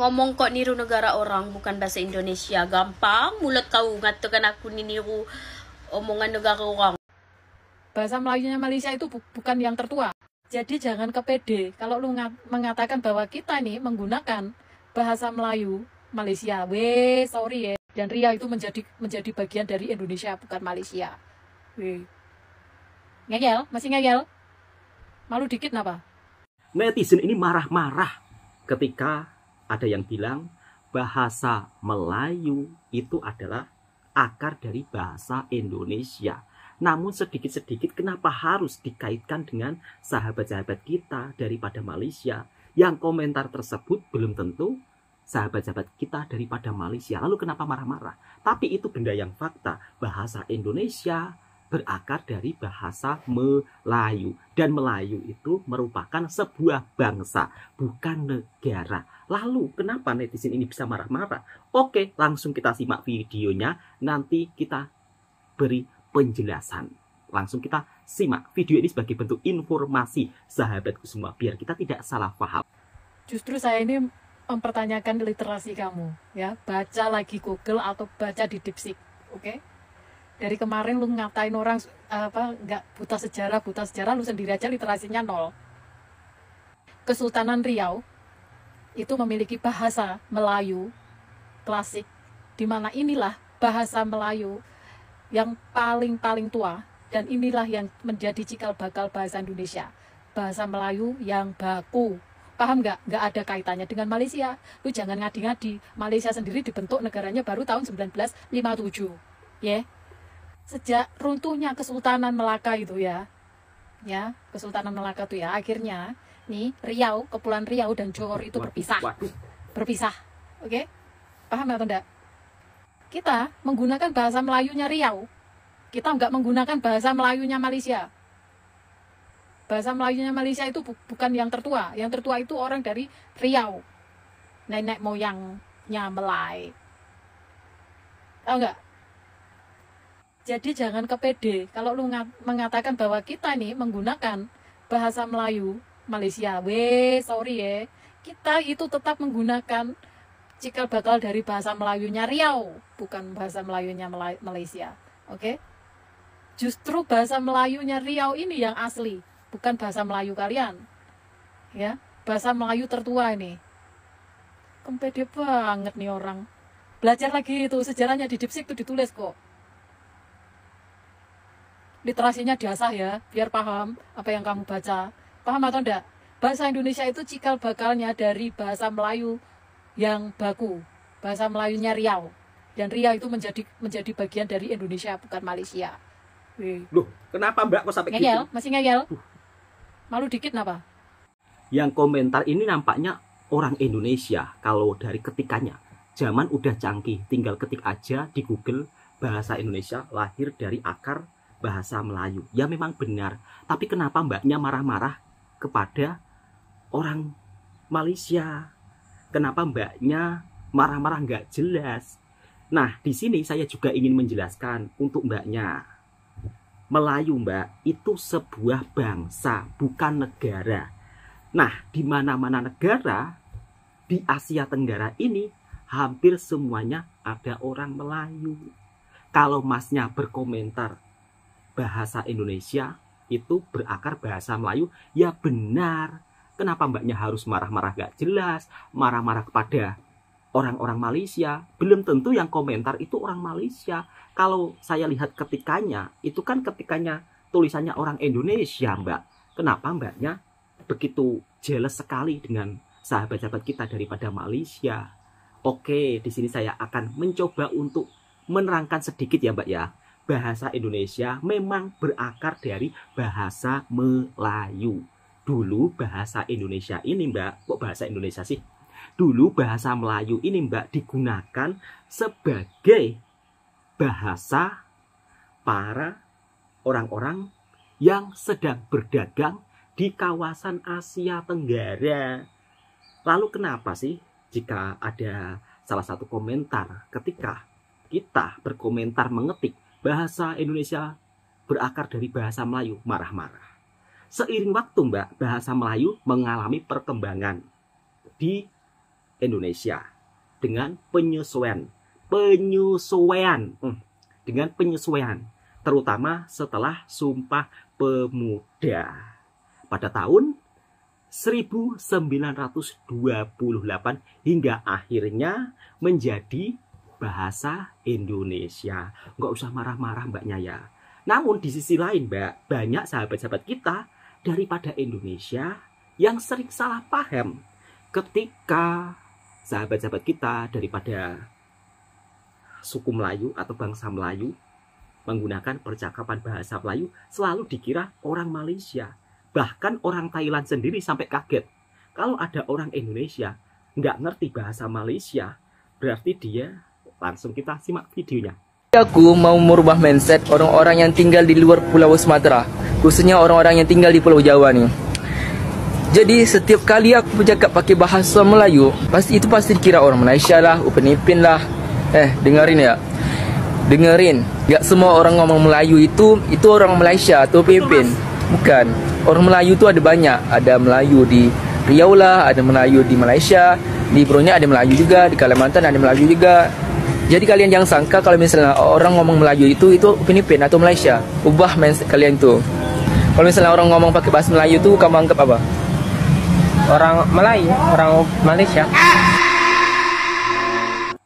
Ngomong kok niru negara orang bukan bahasa Indonesia. Gampang mulut kau ngatakan aku niru omongan negara orang. Bahasa Melayunya Malaysia itu bukan yang tertua. Jadi jangan kepede kalau lu mengatakan bahwa kita nih menggunakan bahasa Melayu Malaysia. Sorry ya. Dan Riau itu menjadi bagian dari Indonesia bukan Malaysia. Ngeyel, masih ngeyel? Malu dikit napa? Netizen ini marah-marah ketika ada yang bilang bahasa Melayu itu adalah akar dari bahasa Indonesia. Namun sedikit-sedikit kenapa harus dikaitkan dengan sahabat-sahabat kita daripada Malaysia? Yang komentar tersebut belum tentu sahabat-sahabat kita daripada Malaysia. Lalu kenapa marah-marah? Tapi itu benda yang fakta. Bahasa Indonesia berakar dari bahasa Melayu. Dan Melayu itu merupakan sebuah bangsa, bukan negara. Lalu kenapa netizen ini bisa marah-marah? Oke, langsung kita simak videonya. Nanti kita beri penjelasan. Langsung kita simak video ini sebagai bentuk informasi sahabatku semua. Biar kita tidak salah paham. Justru saya ini mempertanyakan literasi kamu. Ya, baca lagi Google atau baca di DeepSeek. Oke? Dari kemarin lu ngatain orang nggak buta sejarah, lu sendiri aja literasinya 0. Kesultanan Riau itu memiliki bahasa Melayu klasik, di mana inilah bahasa Melayu yang paling tua, dan inilah yang menjadi cikal bakal bahasa Indonesia. Bahasa Melayu yang baku. Paham nggak? Nggak ada kaitannya dengan Malaysia. Lu jangan ngadi-ngadi. Malaysia sendiri dibentuk negaranya baru tahun 1957. Ya. Sejak runtuhnya Kesultanan Melaka itu ya, Kesultanan Melaka itu ya, akhirnya nih Riau, Kepulauan Riau dan Johor itu berpisah, oke? Paham atau enggak? Kita menggunakan bahasa Melayunya Riau, kita nggak menggunakan bahasa Melayunya Malaysia. Bahasa Melayunya Malaysia itu bukan yang tertua itu orang dari Riau, nenek moyangnya Melay, tahu nggak? Jadi jangan kepede kalau lu mengatakan bahwa kita nih menggunakan bahasa Melayu Malaysia. Sorry ya. Kita itu tetap menggunakan cikal bakal dari bahasa Melayunya Riau, bukan bahasa Melayunya Malaysia. Oke? Justru bahasa Melayunya Riau ini yang asli, bukan bahasa Melayu kalian. Ya, bahasa Melayu tertua ini. Kepede banget nih orang. Belajar lagi itu, sejarahnya di DeepSeek itu ditulis kok. Literasinya diasah ya, biar paham apa yang kamu baca. Paham atau enggak? Bahasa Indonesia itu cikal bakalnya dari bahasa Melayu yang baku. Bahasa Melayunya Riau. Dan Riau itu menjadi bagian dari Indonesia, bukan Malaysia. Loh, kenapa Mbak kok sampai ngeyel? Gitu? Masih ngeyel? Malu dikit kenapa? Yang komentar ini nampaknya orang Indonesia. Kalau dari ketikannya, zaman udah canggih. Tinggal ketik aja di Google, bahasa Indonesia lahir dari akar bahasa Melayu. Ya memang benar. Tapi kenapa mbaknya marah-marah kepada orang Malaysia? Kenapa mbaknya marah-marah nggak jelas? Nah, di sini saya juga ingin menjelaskan untuk mbaknya. Melayu, Mbak, itu sebuah bangsa, bukan negara. Nah, di mana-mana negara di Asia Tenggara ini hampir semuanya ada orang Melayu. Kalau masnya berkomentar bahasa Indonesia itu berakar bahasa Melayu, ya benar. Kenapa mbaknya harus marah-marah gak jelas, marah-marah kepada orang-orang Malaysia? Belum tentu yang komentar itu orang Malaysia. Kalau saya lihat ketikannya, itu kan ketikannya tulisannya orang Indonesia, Mbak. Kenapa mbaknya begitu jealous sekali dengan sahabat-sahabat kita daripada Malaysia? Oke, di sini saya akan mencoba untuk menerangkan sedikit ya, Mbak ya. Bahasa Indonesia memang berakar dari bahasa Melayu. Dulu bahasa Indonesia ini, Mbak, kok bahasa Indonesia sih? Dulu bahasa Melayu ini, Mbak, digunakan sebagai bahasa para orang-orang yang sedang berdagang di kawasan Asia Tenggara. Lalu kenapa sih jika ada salah satu komentar ketika kita berkomentar mengetik bahasa Indonesia berakar dari bahasa Melayu, marah-marah? Seiring waktu, Mbak, bahasa Melayu mengalami perkembangan di Indonesia dengan penyesuaian, terutama setelah Sumpah Pemuda pada tahun 1928 hingga akhirnya menjadi bahasa Indonesia. Nggak usah marah-marah Mbak Nyaya. Namun di sisi lain Mbak, banyak sahabat-sahabat kita daripada Indonesia yang sering salah paham ketika sahabat-sahabat kita daripada suku Melayu atau bangsa Melayu menggunakan percakapan bahasa Melayu selalu dikira orang Malaysia. Bahkan orang Thailand sendiri sampai kaget. Kalau ada orang Indonesia nggak ngerti bahasa Malaysia, berarti dia, langsung kita simak videonya. Aku mau merubah mindset orang-orang yang tinggal di luar Pulau Sumatera, khususnya orang-orang yang tinggal di Pulau Jawa nih. Jadi setiap kali aku bercakap pakai bahasa Melayu, pasti dikira orang Malaysia lah, Upin Ipin lah. Dengerin ya. Dengerin, gak semua orang ngomong Melayu itu orang Malaysia atau Upin Ipin. Bukan. Orang Melayu itu ada banyak. Ada Melayu di Riau lah, ada Melayu di Malaysia, di Brunei ada Melayu juga, di Kalimantan ada Melayu juga. Jadi kalian jangan sangka kalau misalnya orang ngomong Melayu itu Upin Ipin atau Malaysia. Ubah mindset kalian tuh. Kalau misalnya orang ngomong pakai bahasa Melayu tuh kamu anggap apa? Orang Melayu, orang Malaysia.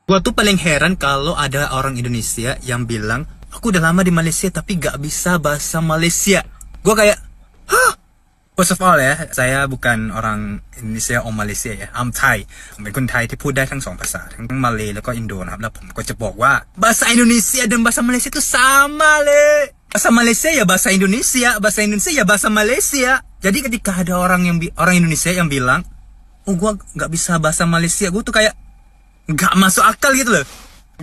Gua tuh paling heran kalau ada orang Indonesia yang bilang, aku udah lama di Malaysia tapi gak bisa bahasa Malaysia. Gua kayak, hah? First of all ya, saya bukan orang Indonesia or Malaysia ya. I'm Thai. ผมเป็นคนไทยที่พูดได้ทั้งสองภาษาทั้งมาเลย์แล้วก็อินโดนะครับแล้วผมก็จะบอกว่า bahasa Indonesia dan bahasa Malaysia itu sama le. Bahasa Malaysia ya bahasa Indonesia, bahasa Indonesia ya bahasa Malaysia. Jadi ketika ada orang Indonesia yang bilang, oh gua nggak bisa bahasa Malaysia, gua tuh kayak nggak masuk akal gitu loh.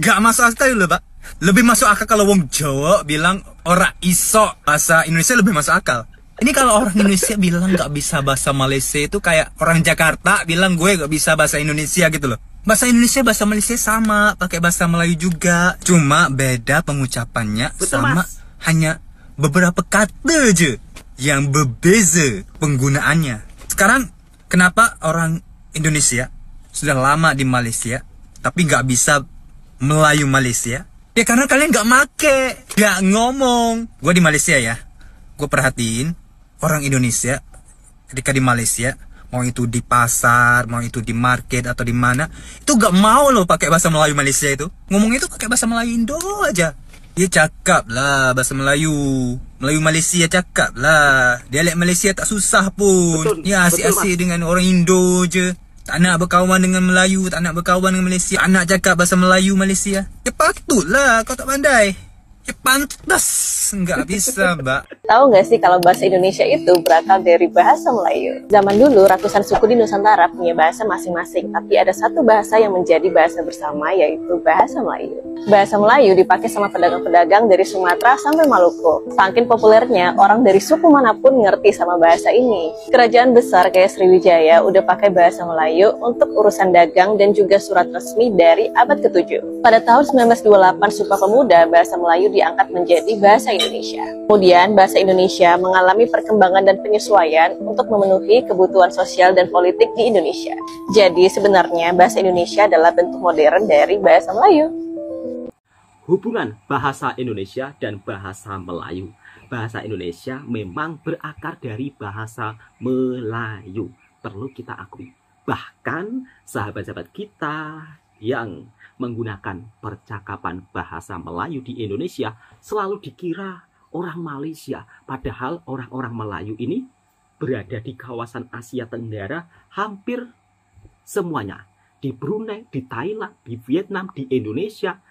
Nggak masuk akal gitu loh, Pak. Lebih masuk akal kalau wong Jawa bilang ora iso bahasa Indonesia, lebih masuk akal. Ini kalau orang Indonesia bilang nggak bisa bahasa Malaysia itu kayak orang Jakarta bilang gue nggak bisa bahasa Indonesia gitu loh. Bahasa Indonesia, bahasa Malaysia sama, pakai bahasa Melayu juga. Cuma beda pengucapannya. Betul, sama Mas. Hanya beberapa kata aja yang berbeza penggunaannya. Sekarang kenapa orang Indonesia sudah lama di Malaysia tapi nggak bisa Melayu Malaysia? Ya karena kalian nggak make, nggak ngomong. Gue di Malaysia ya, gue perhatiin orang Indonesia ketika di Malaysia, mau itu di pasar, mau itu di market atau di mana, itu gak mau loh pakai bahasa Melayu Malaysia itu. Ngomong itu pakai bahasa Melayu Indo aja. Dia cakap lah bahasa Melayu Malaysia cakap lah. Dialek Malaysia tak susah pun. Betul, ya asik-asik dengan orang Indo je. Tak nak berkawan dengan Melayu, tak nak berkawan dengan Malaysia, tak nak cakap bahasa Melayu Malaysia. Ya patutlah kau tak pandai. Ya pantas, nggak bisa Mbak. Tahu nggak sih kalau bahasa Indonesia itu berasal dari bahasa Melayu? Zaman dulu ratusan suku di Nusantara punya bahasa masing-masing, tapi ada satu bahasa yang menjadi bahasa bersama, yaitu bahasa Melayu. Bahasa Melayu dipakai sama pedagang-pedagang dari Sumatera sampai Maluku. Saking populernya, orang dari suku manapun ngerti sama bahasa ini. Kerajaan besar kayak Sriwijaya udah pakai bahasa Melayu untuk urusan dagang dan juga surat resmi dari abad ke-7. Pada tahun 1928 Sumpah Pemuda, bahasa Melayu diangkat menjadi bahasa Indonesia. Kemudian bahasa Indonesia mengalami perkembangan dan penyesuaian untuk memenuhi kebutuhan sosial dan politik di Indonesia. Jadi sebenarnya bahasa Indonesia adalah bentuk modern dari bahasa Melayu. Hubungan bahasa Indonesia dan bahasa Melayu. Bahasa Indonesia memang berakar dari bahasa Melayu. Perlu kita akui. Bahkan sahabat-sahabat kita yang menggunakan percakapan bahasa Melayu di Indonesia selalu dikira orang Malaysia. Padahal orang-orang Melayu ini berada di kawasan Asia Tenggara hampir semuanya. Di Brunei, di Thailand, di Vietnam, di Indonesia,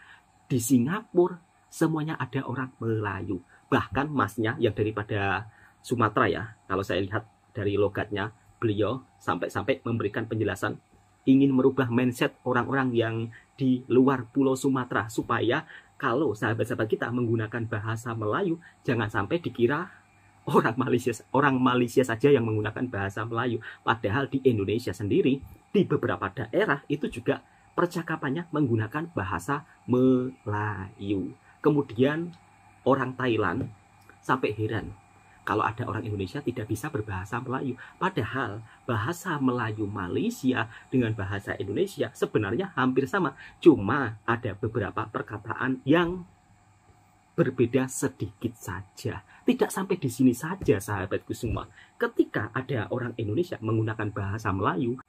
di Singapura, semuanya ada orang Melayu. Bahkan masnya yang daripada Sumatera ya, kalau saya lihat dari logatnya, beliau sampai-sampai memberikan penjelasan ingin merubah mindset orang-orang yang di luar Pulau Sumatera supaya kalau sahabat-sahabat kita menggunakan bahasa Melayu jangan sampai dikira orang Malaysia saja yang menggunakan bahasa Melayu. Padahal di Indonesia sendiri di beberapa daerah itu juga percakapannya menggunakan bahasa Melayu. Kemudian orang Thailand sampai heran kalau ada orang Indonesia tidak bisa berbahasa Melayu. Padahal bahasa Melayu Malaysia dengan bahasa Indonesia sebenarnya hampir sama. Cuma ada beberapa perkataan yang berbeda sedikit saja. Tidak sampai di sini saja sahabatku semua. Ketika ada orang Indonesia menggunakan bahasa Melayu,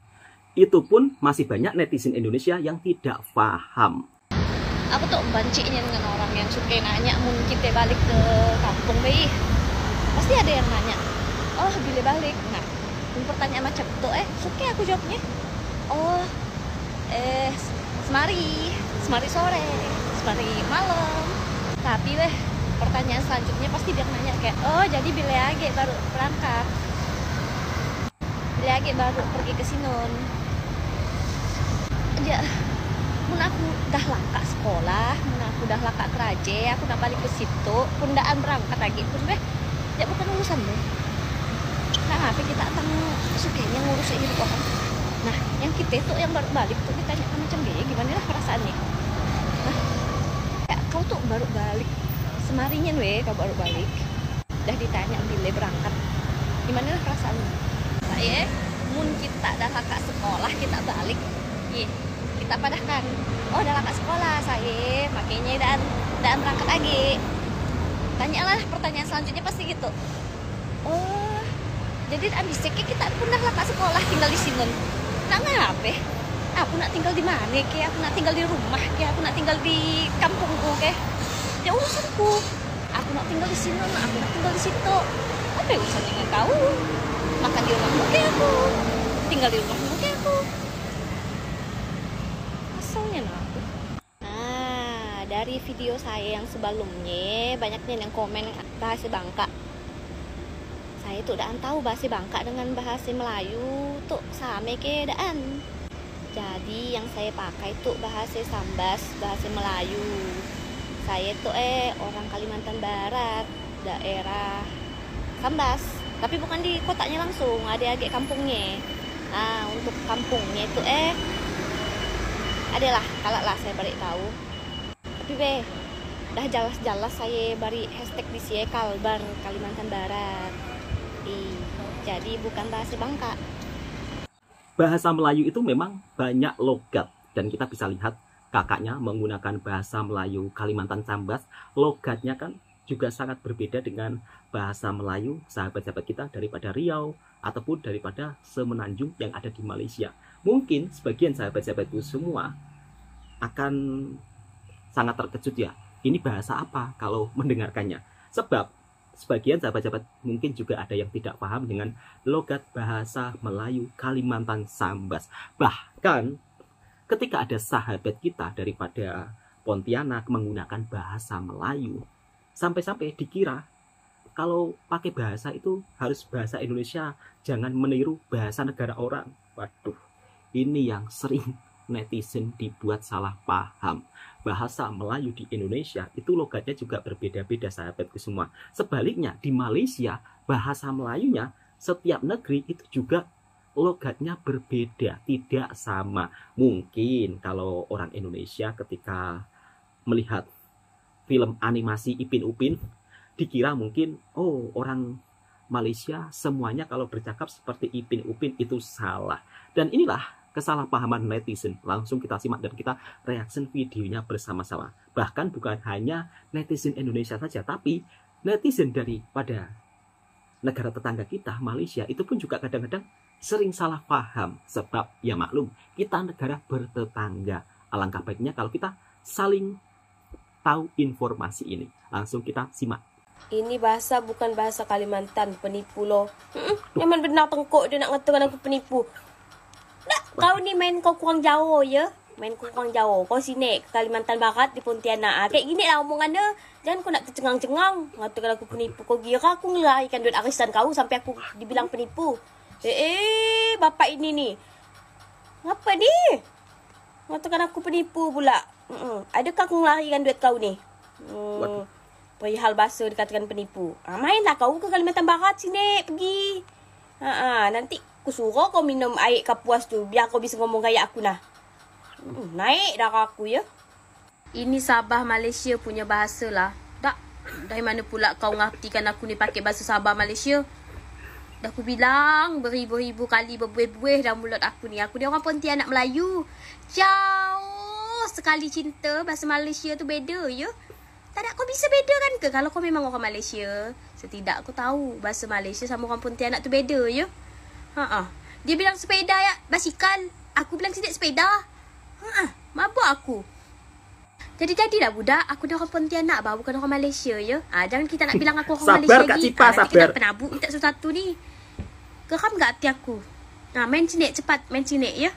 itu pun masih banyak netizen Indonesia yang tidak paham. Aku tuh bencinya dengan orang yang suka nanya mun kita balik ke kampung deh. Pasti ada yang nanya, oh bila balik. Nah, pertanyaan macam itu suka aku jawabnya. Oh, semari sore, semari malam. Tapi pertanyaan selanjutnya pasti dia nanya kayak, oh jadi bila age baru berangkat, bila age baru pergi ke Sinon. Ya, mun aku dah laka sekolah, mun aku dah laka kerja, aku nak balik ke situ, pundaan berangkat lagi pun ya bukan urusan deh. Nah, apa kita tentang sukanya ngurus hidup orang. Nah, yang kita itu yang baru balik tuh ditanya macam dia, gimana lah perasaannya. Nah, ya, kau tuh baru balik, semarinya kau baru balik, dah ditanya bila berangkat, gimana lah perasaannya. Saya, mun kita dah laka sekolah, kita balik, kita padahkan, oh dah laka sekolah saya, makanya dan berangkat lagi. Tanyalah pertanyaan selanjutnya pasti gitu. Oh, jadi ambisnya kita pun dah laka sekolah tinggal di sini. Nak ngapain? Aku nak tinggal di mana? Aku nak tinggal di rumah? Aku nak tinggal di kampungku? Ya urusanku. Aku nak tinggal di sini, aku nak tinggal di situ. Apa urusan dengan kau? Makan di rumahmu aku, tinggal di rumahmu aku. Asalnya aku. Nah, dari video saya yang sebelumnya banyaknya yang komen bahasa Bangka. Saya tuh daan tahu bahasa Bangka dengan bahasa Melayu tuh sama keadaan. Jadi yang saya pakai tuh bahasa Sambas, bahasa Melayu. Saya tuh orang Kalimantan Barat, daerah Sambas. Tapi bukan di kotanya langsung, ada agak kampungnya. Nah, untuk kampungnya itu adalah kalau lah saya balik tahu. Tapi dah jelas-jelas saya bari hashtag di sini Kalbar Kalimantan Barat. Jadi bukan bahasa Bangka. Bahasa Melayu itu memang banyak logat dan kita bisa lihat kakaknya menggunakan bahasa Melayu Kalimantan Sambas. Logatnya kan juga sangat berbeda dengan bahasa Melayu sahabat-sahabat kita daripada Riau ataupun daripada Semenanjung yang ada di Malaysia. Mungkin sebagian sahabat-sahabatku semua akan sangat terkejut ya, ini bahasa apa kalau mendengarkannya. Sebab sebagian sahabat-sahabat mungkin juga ada yang tidak paham dengan logat bahasa Melayu Kalimantan Sambas. Bahkan ketika ada sahabat kita daripada Pontianak menggunakan bahasa Melayu, sampai-sampai dikira kalau pakai bahasa itu harus bahasa Indonesia, jangan meniru bahasa negara orang. Waduh, ini yang sering netizen dibuat salah paham. Bahasa Melayu di Indonesia itu logatnya juga berbeda-beda sahabatku semua. Sebaliknya di Malaysia bahasa Melayunya setiap negeri itu juga logatnya berbeda, tidak sama. Mungkin kalau orang Indonesia ketika melihat film animasi Ipin Upin dikira mungkin oh orang Malaysia semuanya kalau bercakap seperti Ipin Upin, itu salah. Dan inilah kesalahpahaman netizen. Langsung kita simak dan kita reaction videonya bersama-sama. Bahkan bukan hanya netizen Indonesia saja, tapi netizen daripada negara tetangga kita, Malaysia, itu pun juga kadang-kadang sering salah paham. Sebab ya maklum, kita negara bertetangga. Alangkah baiknya kalau kita saling tahu informasi ini. Langsung kita simak. Ini bahasa bukan bahasa Kalimantan, penipu loh. Nyaman benar tengkok dia nak ngatakan aku penipu. Kau ni main kau kurang jauh ya. Main kau kurang jauh. Kau sini Kalimantan Barat di Pontianak. Kayak gini lah omongan dia. Jangan kau nak tercengang-cengang. Ngatakan aku penipu. Kau kira aku ngelarikan duit arisan kau sampai aku dibilang penipu. Bapak ini nih. Ngapa ni? Ngatakan aku penipu pula. Adakah aku ngelarikan duit kau ni? Perihal bahasa dikatakan penipu. Mainlah kau ke Kalimantan Barat sini. Pergi. Nanti aku suruh kau minum air kapuas tu biar kau bisa ngomong kayak aku nah. Naik darah aku ya. Ini Sabah Malaysia punya bahasa lah. Tak. Dari mana pula kau ngertikan aku ni pakai bahasa Sabah Malaysia? Dah aku bilang beribu-ribu kali berbuih-buih dalam mulut aku ni. Aku ni orang Pontianak Melayu. Jauh sekali cinta bahasa Malaysia tu beda ya. Tak ada kau bisa bedakan ke kalau kau memang orang Malaysia? Setidak aku tahu bahasa Malaysia sama orang Pontianak tu beda ya. Dia bilang sepeda ya, basikal. Aku bilang sidik sepeda. Mabuk aku. Jadi-jadilah budak, aku dah orang Pontianak bah, bukan orang Malaysia ya. Jangan kita nak bilang aku orang Malaysia lagi. Cipa, Nanti sabar. kita penabuk minta sesuatu ni. Geram gak hati aku? Main cinik cepat, main cinik ya.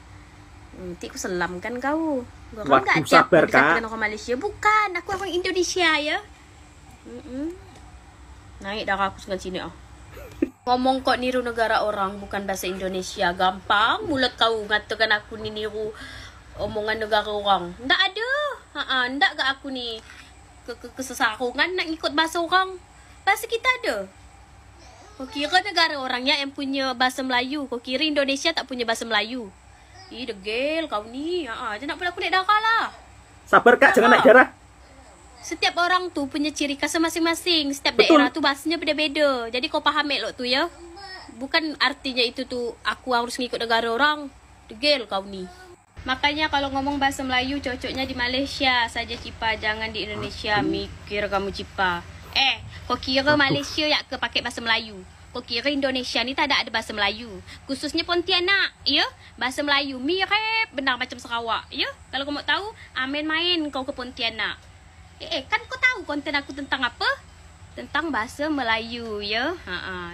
Nanti aku selamkan kau. Geram gak hati aku dikatakan orang Malaysia? Bukan, aku orang Indonesia ya. Naik darah aku dengan cinik. Ngomong kok niru negara orang bukan bahasa Indonesia. Gampang mulut kau ngatakan aku ni niru omongan negara orang. Ndak ada. Ndak gak aku ni kesesarungan nak ikut bahasa orang. Bahasa kita ada. Kau kira negara orangnya yang punya bahasa Melayu. Kau kira Indonesia tak punya bahasa Melayu. Degil kau ni. Jangan nak pula aku naik darah lah. Sabar Kak, jangan naik darah. Setiap orang tu punya ciri khas masing-masing. Setiap daerah tu bahasanya beda-beda. Jadi kau faham elok tu ya. Bukan artinya itu tu aku harus ngikut negara orang. Degil kau ni. Makanya kalau ngomong bahasa Melayu cocoknya di Malaysia saja Cipa, jangan di Indonesia. Mikir kamu Cipa. Kau kira Malaysia ya ke pakai bahasa Melayu? Kau kira Indonesia ni tak ada bahasa Melayu? Khususnya Pontianak, ya? Bahasa Melayu mirip benar macam Sarawak, ya? Kalau kau mau tahu, main-main kau ke Pontianak. Kan kau tahu konten aku tentang apa? Tentang bahasa Melayu, ya?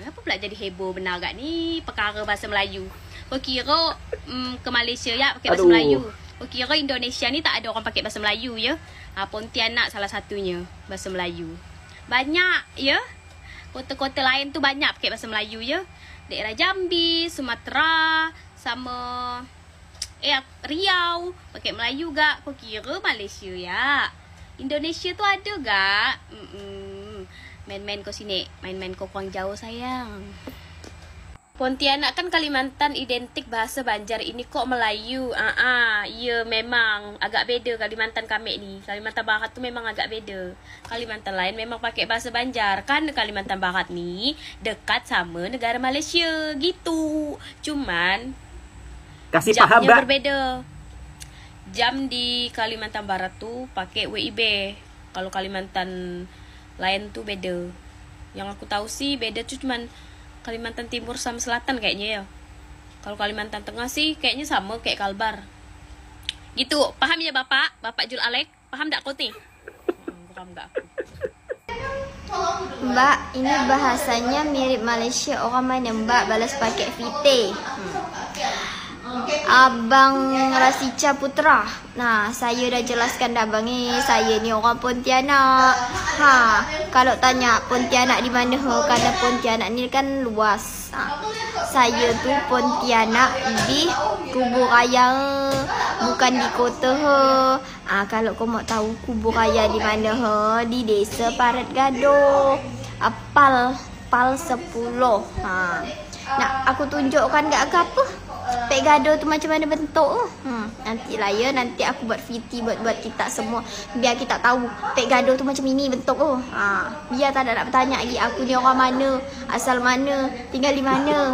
Kenapa pula jadi heboh benar gak ni perkara bahasa Melayu? Kau kira ke Malaysia ya pakai bahasa Melayu? Kau kira Indonesia ni tak ada orang pakai bahasa Melayu ya? Pontianak salah satunya bahasa Melayu. Banyak ya. Kota-kota lain tu banyak pakai bahasa Melayu ya. Daerah Jambi, Sumatera sama Riau pakai Melayu gak? Kau kira Malaysia ya? Indonesia tu ada gak? Main-main kau sini, main-main kau kurang jauh sayang. Pontianak kan Kalimantan identik bahasa Banjar, ini kok Melayu. Ya memang agak beda Kalimantan kami ni. Kalimantan Barat tu memang agak beda. Kalimantan lain memang pakai bahasa Banjar. Kan Kalimantan Barat ni dekat sama negara Malaysia gitu. Cuman kasih paham jamnya Mbak. berbeda. Jam di Kalimantan Barat tu pakai WIB. Kalau Kalimantan lain tu beda. Yang aku tahu sih beda tu cuman Kalimantan Timur sama Selatan kayaknya ya. Kalau Kalimantan Tengah sih kayaknya sama kayak Kalbar. Gitu. Paham ya Bapak? Bapak Jul Alek? Paham tak kau ni? Paham tak aku? Mbak, ini bahasanya mirip Malaysia. Orang mana Mbak balas pakai fite? Abang Rasica Putra. Nah, saya dah jelaskan dah abang ni. Saya ni orang Pontianak. Kalau tanya Pontianak di mana? Karena Pontianak ni kan luas. Saya tu Pontianak di Kubur Raya, bukan di kota. Kalau kau mau tahu Kubur Raya di mana? Di desa Parat Gadoh. Pal 10. Nak aku tunjukkan gak ke apa? Pek gaduh tu macam mana bentuk? Nantilah ya, nanti aku buat VT buat kita semua. Biar kita tahu pek gaduh tu macam ini bentuk. Biar tak ada nak bertanya lagi aku ni orang mana, asal mana, tinggal di mana.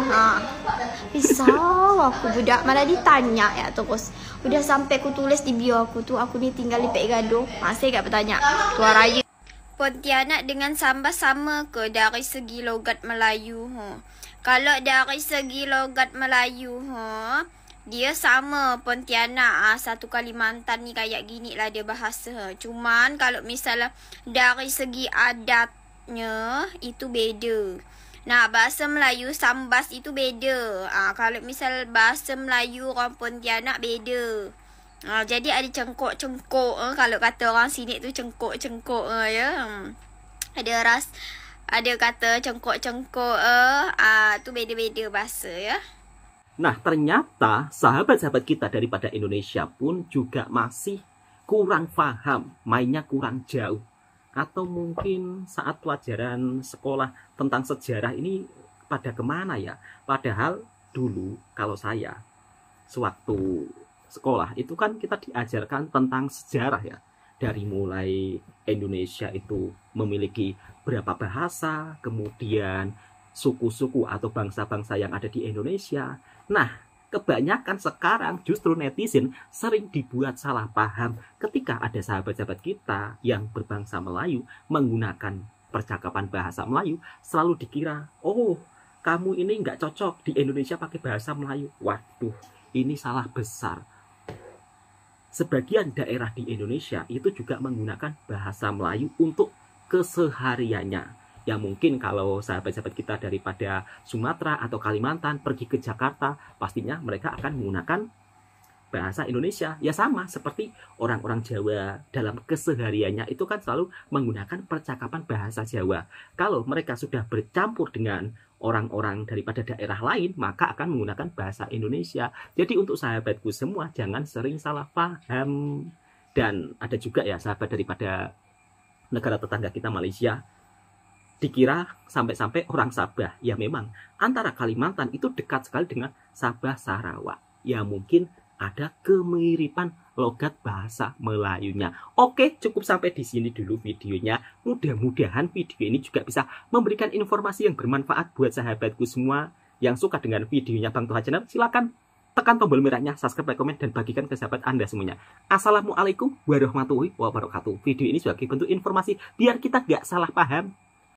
Risau aku budak malah ditanya ya terus. Udah sampai aku tulis di bio aku tu aku ni tinggal di pek gaduh. Masih gak bertanya. Tuan Raya. Pontianak dengan Sambas sama ke dari segi logat Melayu? Kalau dari segi logat Melayu, dia sama Pontianak. Satu Kalimantan ni kayak gini lah dia bahasa. Cuman kalau misalnya dari segi adatnya, itu beda. Nah, bahasa Melayu Sambas itu beda. Kalau misal bahasa Melayu orang Pontianak beda. Jadi ada cengkok-cengkok. Kalau kata orang sini tu cengkok-cengkok ya. Ada kata cengkok-cengkok. Tu beda-beda bahasa ya. Nah, ternyata sahabat-sahabat kita daripada Indonesia pun juga masih kurang paham, mainnya kurang jauh. Atau mungkin saat pelajaran sekolah tentang sejarah ini pada kemana ya? Padahal dulu kalau saya sewaktu sekolah itu kan kita diajarkan tentang sejarah ya. dari mulai Indonesia itu memiliki berapa bahasa, kemudian suku-suku atau bangsa-bangsa yang ada di Indonesia. Nah, kebanyakan sekarang justru netizen sering dibuat salah paham ketika ada sahabat-sahabat kita yang berbangsa Melayu menggunakan percakapan bahasa Melayu, selalu dikira, oh kamu ini nggak cocok di Indonesia pakai bahasa Melayu. Waduh, ini salah besar. Sebagian daerah di Indonesia itu juga menggunakan bahasa Melayu untuk kesehariannya. Ya mungkin kalau sahabat-sahabat kita daripada Sumatera atau Kalimantan pergi ke Jakarta, pastinya mereka akan menggunakan bahasa Indonesia. Ya sama seperti orang-orang Jawa dalam kesehariannya itu kan selalu menggunakan percakapan bahasa Jawa. Kalau mereka sudah bercampur dengan orang-orang daripada daerah lain, maka akan menggunakan bahasa Indonesia. Jadi untuk sahabatku semua, jangan sering salah paham. Dan ada juga ya sahabat daripada negara tetangga kita Malaysia, dikira sampai-sampai orang Sabah. Ya memang, antara Kalimantan itu dekat sekali dengan Sabah Sarawak. Ya mungkin ada kemiripan logat bahasa Melayunya. Oke, cukup sampai di sini dulu videonya. Mudah-mudahan video ini juga bisa memberikan informasi yang bermanfaat buat sahabatku semua. Yang suka dengan videonya Bang Toha Channel, silakan tekan tombol merahnya, subscribe, like, komen, dan bagikan ke sahabat Anda semuanya. Assalamualaikum warahmatullahi wabarakatuh. Video ini sebagai bentuk informasi biar kita nggak salah paham.